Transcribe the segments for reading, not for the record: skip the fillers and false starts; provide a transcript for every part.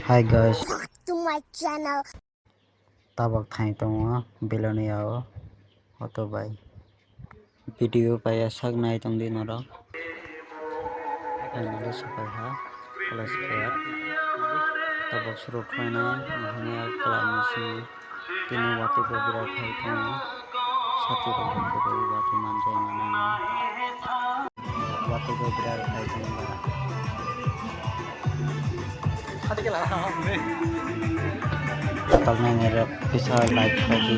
Hi guys, to my channel. tabak thai tongo beloni ao auto bai video paya sak nai tong di noro ai nalo sapai ha plus khair tabak suru khana mahane klam si tinu wati ko birat thai tongo sati ro ko wati manjai manana wati ko birat thai tongo तब मैं मेरा पिछला like कर दी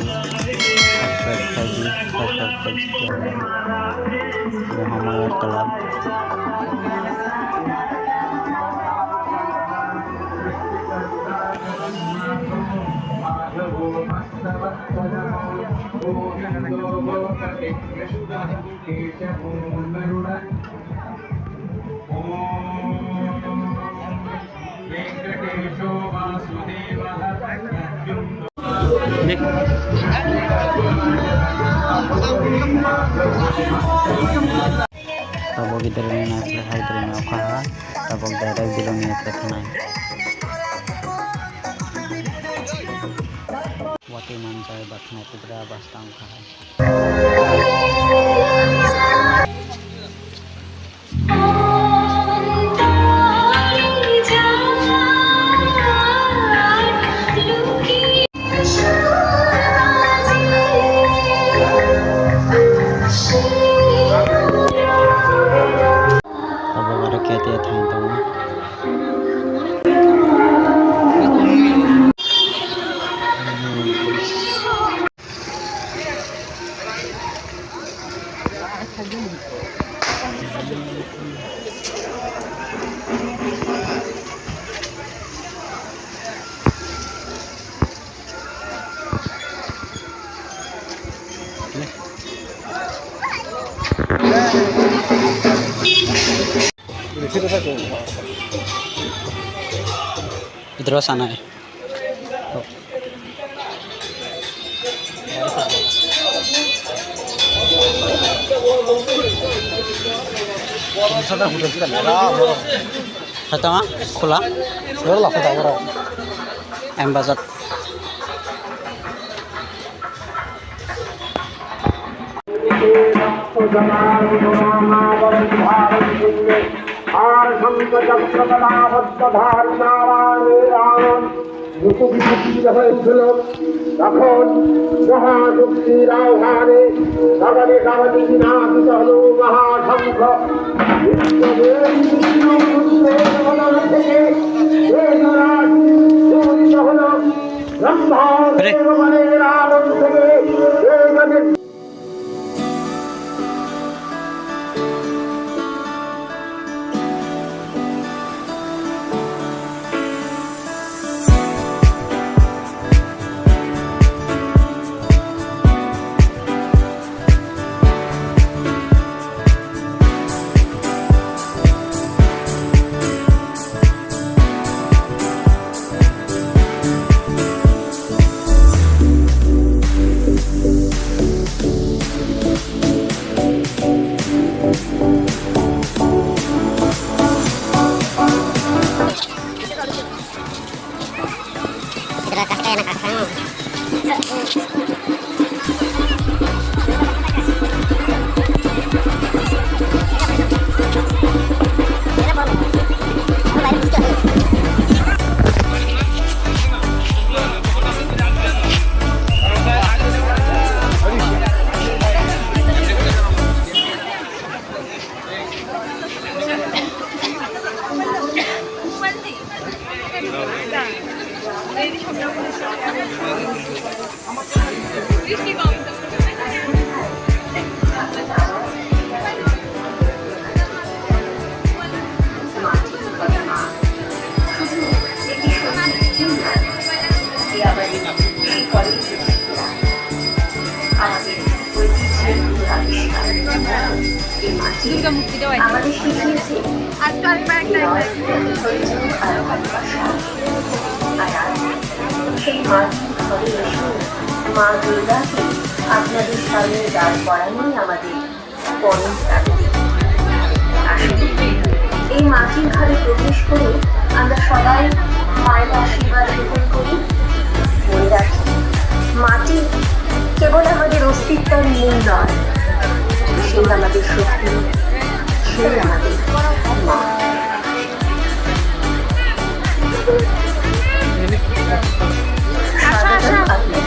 subscribe कर दी ये हमारा तालाब tabok gitar ini naik lehai dari nauka tabok daerah bilang ini terkenai wati manjai batna putra bastang kahai इधर आना है खतमा खुला एम बाजार তখন মহাশক্তির আহ্বানে সবারে সবারে বিনাশিত হল মহাশঙ্খ হল ব্রহ্মাণ্ডের আনন্দ থেকে দুর্গা মুক্তি দেওয়া মা দুর্গাকে আপনাদের সামনে দাঁড় করানোই আমাদের পরম প্রাপ্তি। আসলে এই মাটির ঘরে প্রবেশ করে আমরা সবাই মায়ের স্বাগতম আপনাদের।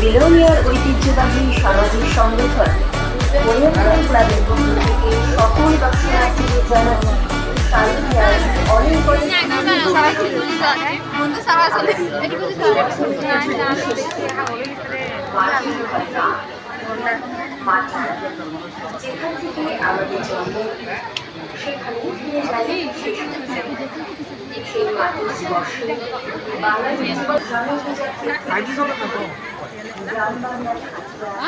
বিলোনিয়ার ঐতিহ্যবাহী সামাজিক সংগঠন পরিবর্তন ক্লাবের পক্ষ থেকে সকল দর্শনার্থীদের জানাচ্ছি শারদীয়ার অনেক অনেক যেখান থেকে আমাদের জন্ম সেখানে ফিরে যাই সেই মাটির স্পর্শে বাঙালি জীবন গ্রাম বাংলার Khatra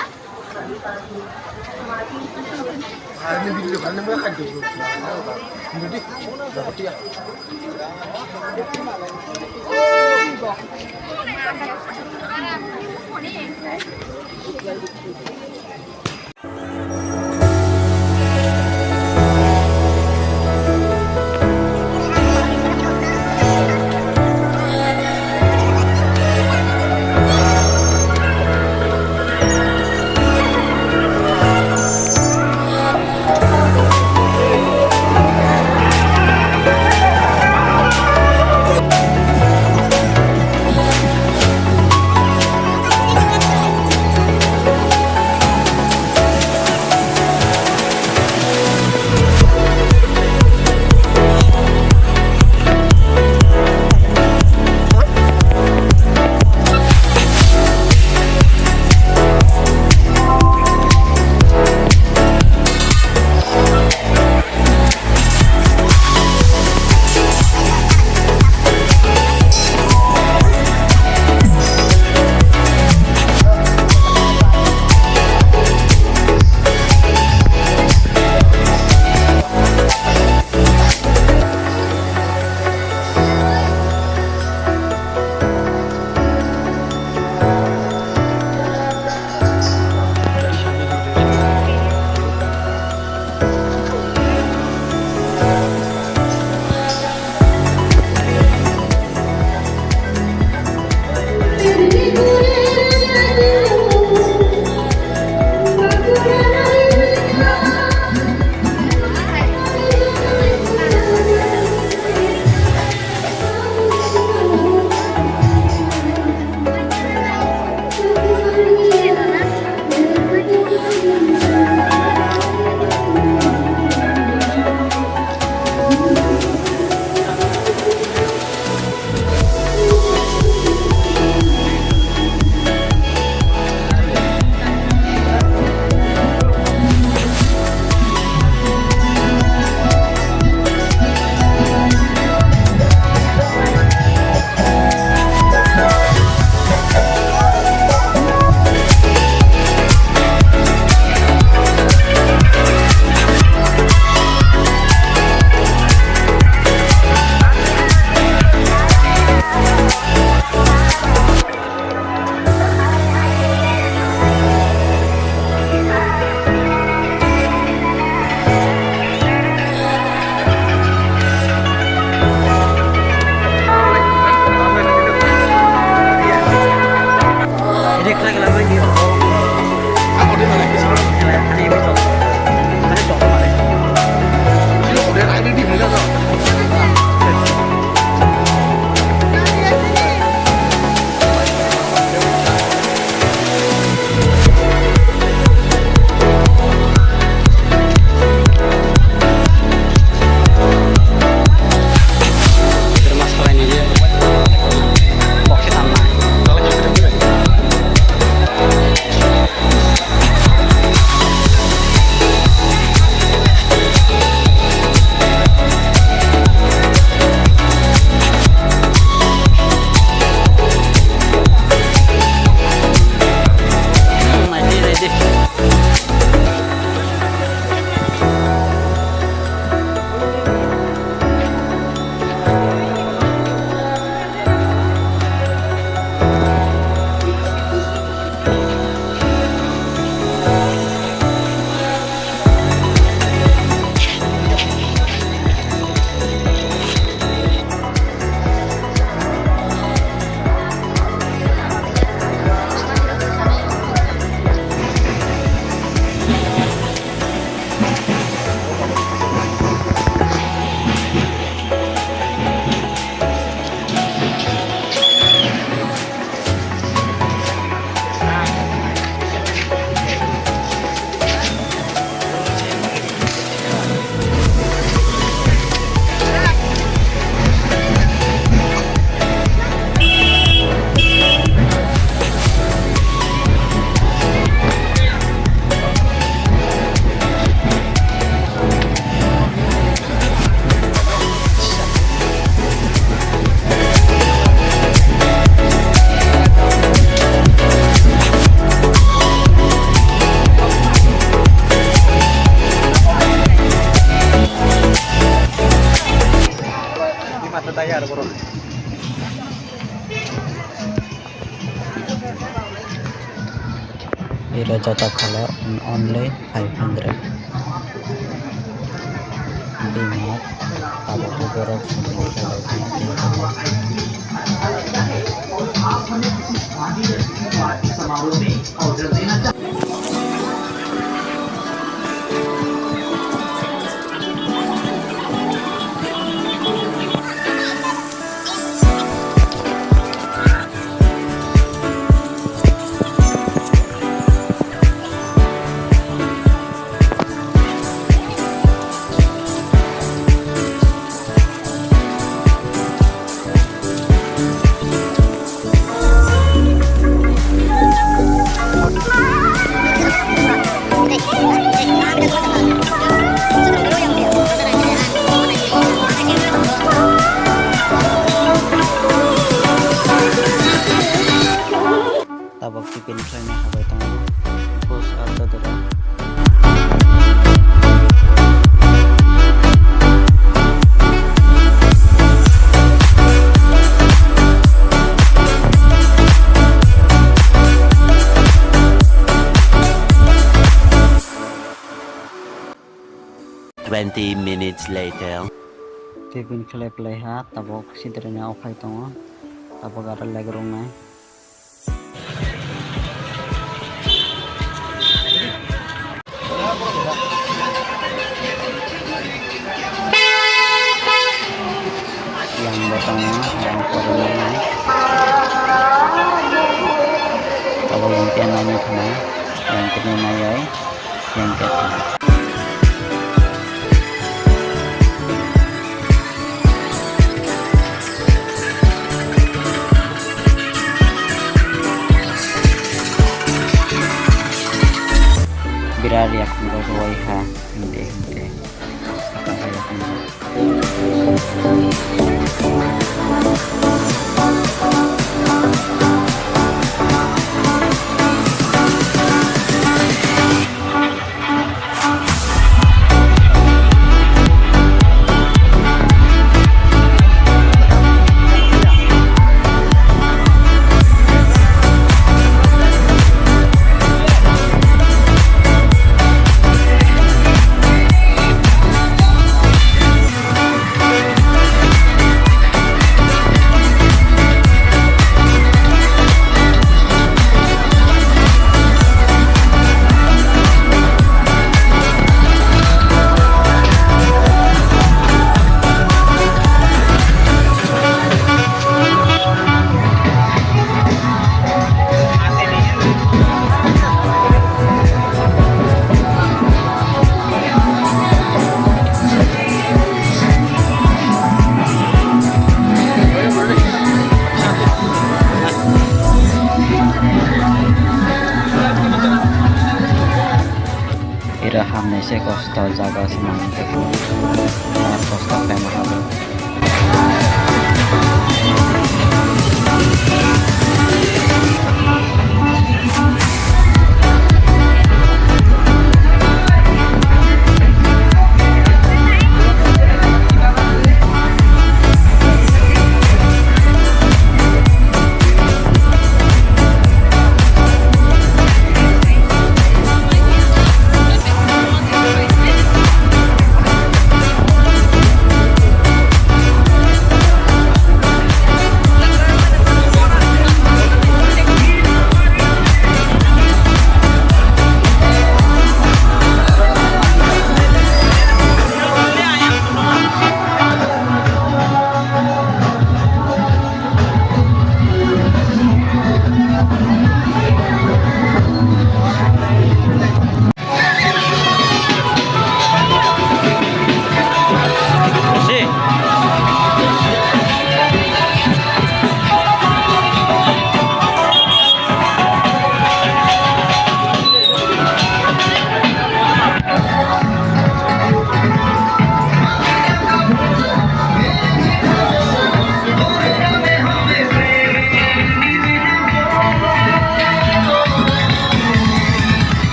Ira jata kala only 500. Dimat tabok borok sendiri kalau tabok tipin try na habay tong post alto dito. Minutes later. Tipin klep lehat tabok sidrena okay tong tabok aral lagrong na. Yang batangnya yang koronanya kalau yang tiananya kena yang kena yang kena birari aku nggak kawai ha hindi Iraham nese kosto jaga senang itu kosto pemahal.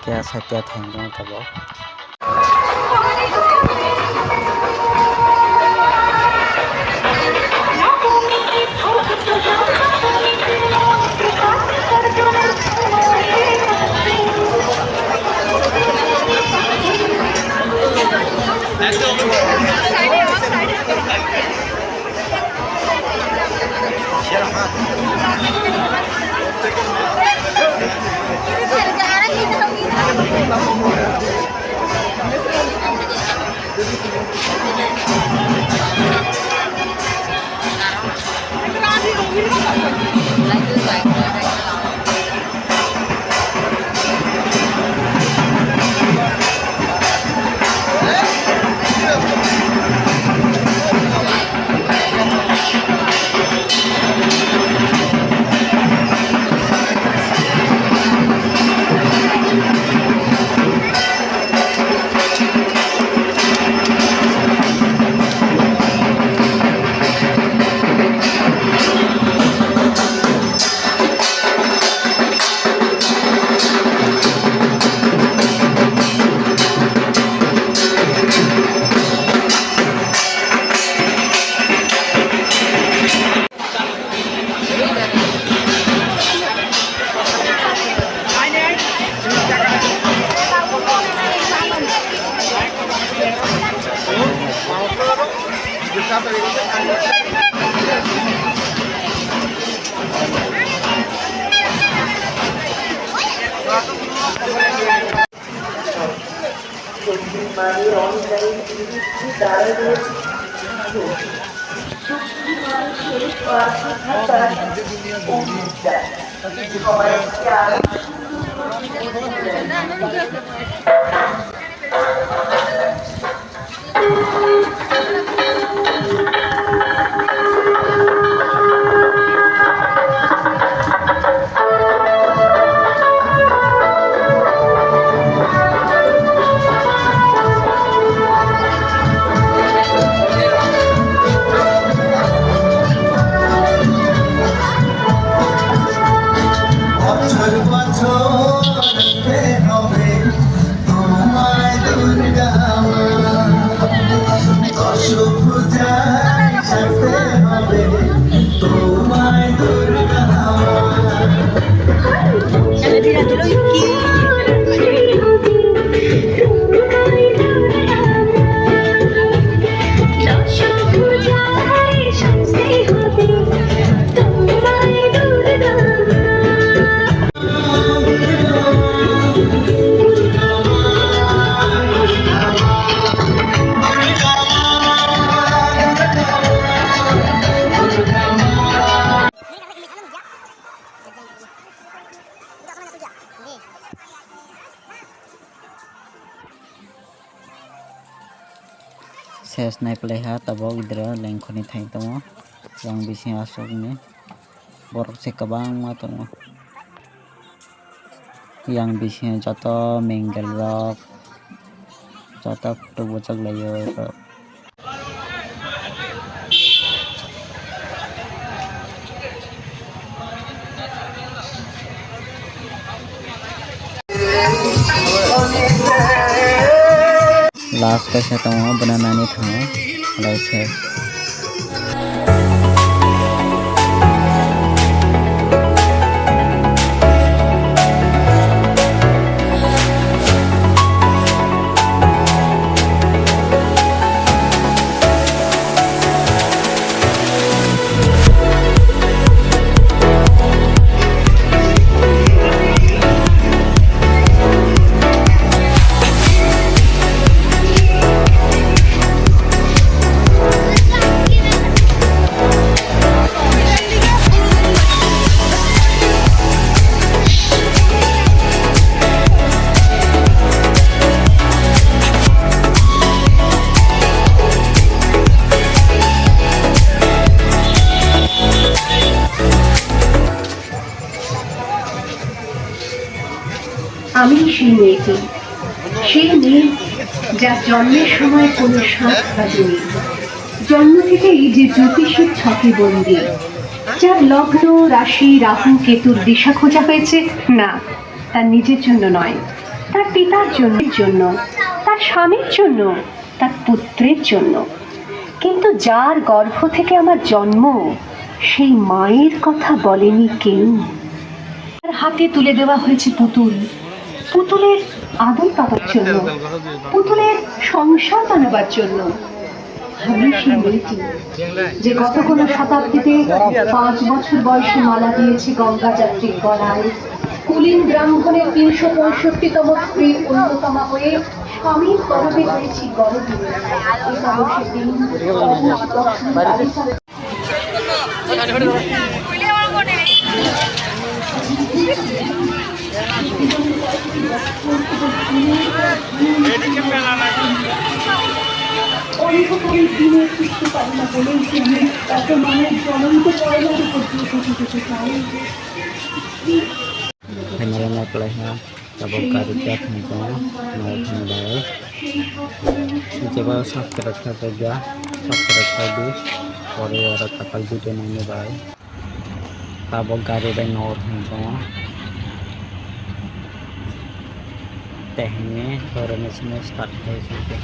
kia satia thang dong tabok. Ses naik peleha tabok idra lengkoni thai tongo yang bising asok ni borok se kabang ma tongo yang bising joto minggel rok joto tu bocak layo rok. Last kasi tongo banana ni tongo alai ses. আমি সেই মেয়েটি, সেই মেয়ে যার জন্মের সময় কোনো সাত বাজেনি, জন্ম থেকেই যে জ্যোতিষের ছকে বন্দী, যার লগ্ন রাশি রাহু কেতুর দিশা খোঁজা হয়েছে না তার নিজের জন্য নয়, তার পিতার জন্য, তার স্বামীর জন্য, তার পুত্রের জন্য। কিন্তু যার গর্ভ থেকে আমার জন্ম, সেই মায়ের কথা বলেনি কেউ। তার হাতে তুলে দেওয়া হয়েছে পুতুল, পুতুলের আদর পাবার জন্য, পুতুলের সংসার বানাবার জন্য। আমি সেই মেয়েটি যে গত কোনো শতাব্দীতে 5 বছর বয়সে মালা দিয়েছে গঙ্গা যাত্রীর গলায়, কুলীন ব্রাহ্মণের 365তম স্ত্রীর অন্যতমা হয়ে স্বামীর গর্ভে হয়েছি গর্ভে। একাদশের দিন অন্ধকারের দিনে ফিরতে পারি না বলেই কি আমি এত মানের জ্বলন্ত পয়লার উপর দিয়ে হেঁটে যেতে চাই। Kemarin naik leher, tabok karika tengkong, naik kembali. Coba subscribe saja, subscribe saja. Pore ada kapal video nanya baik. Tabok karika naik tengkong. Tehnya baru mesinnya start dari sini.